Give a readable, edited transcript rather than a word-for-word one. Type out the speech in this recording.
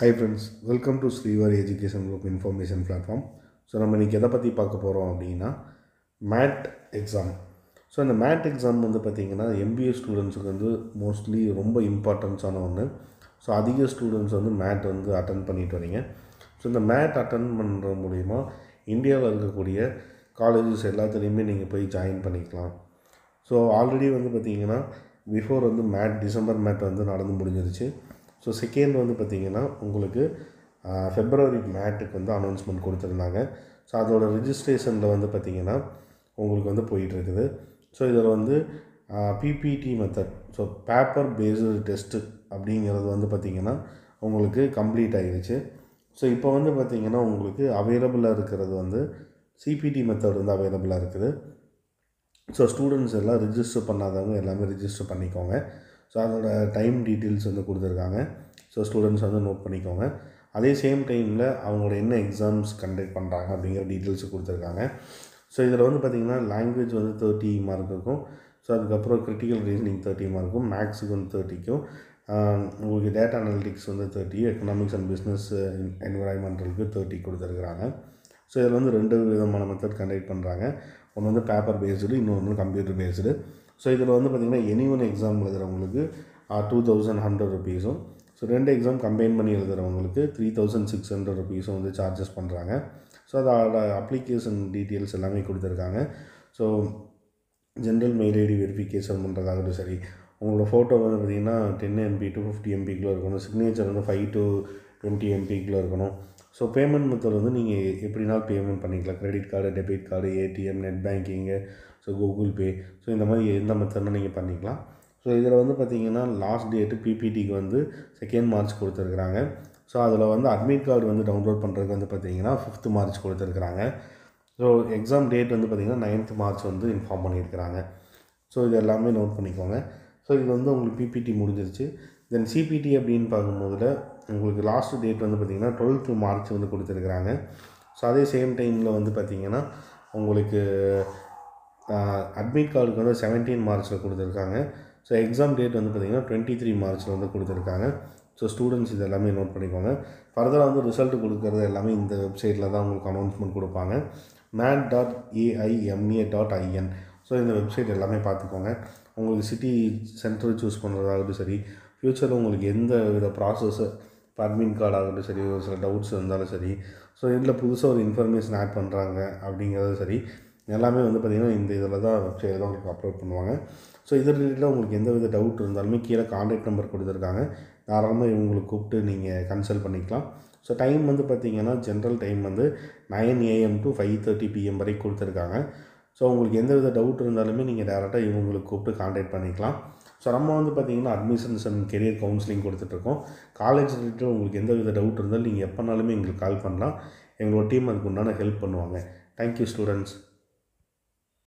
Hi friends, welcome to Srivari Education Group Information Platform. So நம்ம இன்றைக்கி எதை பற்றி பார்க்க போகிறோம் அப்படின்னா மேட் எக்ஸாம். ஸோ இந்த மேட் எக்ஸாம் வந்து பார்த்திங்கன்னா MBA ஸ்டூடெண்ட்ஸுக்கு வந்து மோஸ்ட்லி ரொம்ப இம்பார்ட்டன்ஸான ஒன்று. ஸோ அதிக ஸ்டூடெண்ட்ஸ் வந்து மேட் வந்து அட்டன் பண்ணிட்டு வரீங்க. ஸோ இந்த மேட் அட்டன் பண்ணுற மூலிமா இந்தியாவில் இருக்கக்கூடிய காலேஜஸ் எல்லாத்துலேயுமே நீங்கள் போய் ஜாயின் பண்ணிக்கலாம். ஸோ ஆல்ரெடி வந்து பார்த்திங்கன்னா பிஃபோர் வந்து டிசம்பர் மேட் வந்து நடந்து முடிஞ்சிருச்சு. ஸோ செகண்ட் வந்து பார்த்திங்கன்னா உங்களுக்கு ஃபெப்ரவரி மேட்டுக்கு வந்து அனௌன்ஸ்மெண்ட் கொடுத்துருந்தாங்க. ஸோ அதோடய ரிஜிஸ்ட்ரேஷனில் வந்து பார்த்திங்கன்னா உங்களுக்கு வந்து போயிட்டுருக்குது. ஸோ இதில் வந்து PBT method, so paper based test அப்படிங்கிறது வந்து பார்த்திங்கன்னா உங்களுக்கு கம்ப்ளீட் ஆகிடுச்சு. ஸோ இப்போ வந்து பார்த்திங்கன்னா உங்களுக்கு அவைலபிளாக இருக்கிறது வந்து சிபிடி மெத்தட் வந்து அவைலபிளாக இருக்குது. ஸோ ஸ்டூடெண்ட்ஸ் எல்லாம் ரிஜிஸ்டர் பண்ணாதவங்க எல்லாமே ரிஜிஸ்டர் பண்ணிக்கோங்க. ஸோ அதோட டைம் டீட்டெயில்ஸ் வந்து கொடுத்துருக்காங்க. ஸோ ஸ்டூடெண்ட்ஸ் வந்து நோட் பண்ணிக்கோங்க. அதே சேம் டைமில் அவங்களோட என்ன எக்ஸாம்ஸ் கண்டக்ட் பண்ணுறாங்க அப்படிங்கிற டீட்டெயில்ஸு கொடுத்துருக்காங்க. ஸோ இதில் வந்து பார்த்திங்கன்னா லாங்குவேஜ் வந்து 30 மார்க் இருக்கும். ஸோ அதுக்கப்புறம் கிரிட்டிக்கல் ரீசனிங் 30 மார்க்கும், மேக்ஸுக்கு வந்து 30க்கும், உங்களுக்கு டேட்டா அனாலிட்டிக்ஸ் வந்து 30, எக்கனாமிக்ஸ் அண்ட் பிஸ்னஸ் என்விரான்மெண்டலுக்கு 30 கொடுத்துருக்குறாங்க. ஸோ இதில் வந்து 2 விதமான மெத்தட் கண்டக்ட் பண்ணுறாங்க. ஒன்று வந்து பேப்பர் பேஸ்டு, இன்னொன்று வந்து கம்ப்யூட்டர் பேஸ்டு. ஸோ இதில் வந்து பார்த்திங்கன்னா எனி எக்ஸாம் எழுதுகிறவங்களுக்கு 2100 ருபீஸும், ஸோ 2 எக்ஸாம் கம்பைன் பண்ணி எழுதுகிறவங்களுக்கு 3600 ருபீஸும் வந்து சார்ஜஸ் பண்ணுறாங்க. ஸோ அதோட அப்ளிகேஷன் டீட்டெயில்ஸ் எல்லாமே கொடுத்துருக்காங்க. So general mail ID verification பண்ணுறதாகட்டும் சரி, உங்களோட ஃபோட்டோ வந்து பார்த்திங்கன்னா 10 MB to 50 MBக்குள்ளே இருக்கணும். சிக்னேச்சர் வந்து 5 to 20 MBக்குள்ளே இருக்கணும். ஸோ பேமெண்ட் மெத்தட் வந்து நீங்கள் எப்படினாலும் பேமெண்ட் பண்ணிக்கலாம். Credit card, debit card, ATM, net banking, so Google Pay, so இந்த மாதிரி எந்த மெத்தட்னா நீங்கள் பண்ணிக்கலாம். ஸோ இதில் வந்து பார்த்திங்கன்னா லாஸ்ட் டேட்டு பிபிடிக்கு வந்து 2 மார்ச் கொடுத்துருக்குறாங்க. ஸோ அதில் வந்து அட்மிட் கார்டு வந்து டவுன்லோட் பண்ணுறதுக்கு வந்து பார்த்திங்கன்னா 5 மார்ச் கொடுத்துருக்குறாங்க. ஸோ எக்ஸாம் டேட் வந்து பார்த்திங்கன்னா 9 மார்ச் வந்து இன்ஃபார்ம் பண்ணியிருக்கிறாங்க. ஸோ இது எல்லாமே நோட் பண்ணிக்கோங்க. ஸோ இது வந்து உங்களுக்கு பிபிடி முடிஞ்சிருச்சு. தென் சிபிடி அப்படின்னு பார்க்கும்போதில் உங்களுக்கு லாஸ்ட் டேட் வந்து பார்த்திங்கன்னா 12 மார்ச் வந்து கொடுத்துருக்குறாங்க. ஸோ அதே சேம் டைமில் வந்து பார்த்திங்கன்னா உங்களுக்கு அட்மிட் கார்டுக்கு வந்து 17 மார்ச்சில் கொடுத்துருக்காங்க. ஸோ எக்ஸாம் டேட் வந்து பார்த்திங்கன்னா 23 மார்ச்சில் வந்து கொடுத்துருக்காங்க. ஸோ ஸ்டூடெண்ட்ஸ் இது எல்லாமே நோட் பண்ணிக்கோங்க. ஃபர்தராக வந்து ரிசல்ட் கொடுக்குறது எல்லாமே இந்த வெப்சைட்டில் தான் உங்களுக்கு அனௌன்ஸ்மெண்ட் கொடுப்பாங்க. mat.aima.in. ஸோ இந்த வெப்சைட் எல்லாமே பார்த்துக்கோங்க. உங்களுக்கு சிட்டி சென்டர் சூஸ் பண்ணுறதாகட்டும் சரி, ஃப்யூச்சரில் உங்களுக்கு எந்த வித ப்ராசஸ்ஸு இப்போ அட்மிட் கார்டு ஆகட்டும் சரி, ஒரு சில டவுட்ஸ் இருந்தாலும் சரி, ஸோ இதில் புதுசாக ஒரு இன்ஃபர்மேஷன் ஆட் பண்ணுறாங்க அப்படிங்கிறது சரி, எல்லாமே வந்து பார்த்திங்கன்னா இந்த இதில் தான் வெப்சைட்டில் தான் உங்களுக்கு அப்லோட் பண்ணுவாங்க. ஸோ இது ரிலேட்டடாக உங்களுக்கு எந்த வித டவுட் இருந்தாலுமே கீழே கான்டாக்ட் நம்பர் கொடுத்துருக்காங்க. தாராளமாக இவங்களுக்கு கூப்பிட்டு நீங்கள் கன்சல்ட் பண்ணிக்கலாம். ஸோ டைம் வந்து பார்த்திங்கன்னா ஜென்ரல் டைம் வந்து 9 AM to 5:30 PM வரைக்கும் கொடுத்துருக்காங்க. ஸோ உங்களுக்கு எந்த வித டவுட் இருந்தாலுமே நீங்கள் டேரெக்டாக இவங்களுக்கு கூப்பிட்டு கான்டாக்ட் பண்ணிக்கலாம். ஸோ நம்ம வந்து பார்த்திங்கன்னா அட்மிஷன்ஸ் அண்ட் கெரியர் கவுன்சிலிங் கொடுத்துட்ருக்கோம். காலேஜ் ரிலேட்டட் உங்களுக்கு எந்த வித டவுட் இருந்தாலும் நீங்கள் எப்போனாலுமே எங்களுக்கு கால் பண்ணலாம். எங்களோட டீம் அதுக்கு உண்டான ஹெல்ப் பண்ணுவாங்க. Thank you students.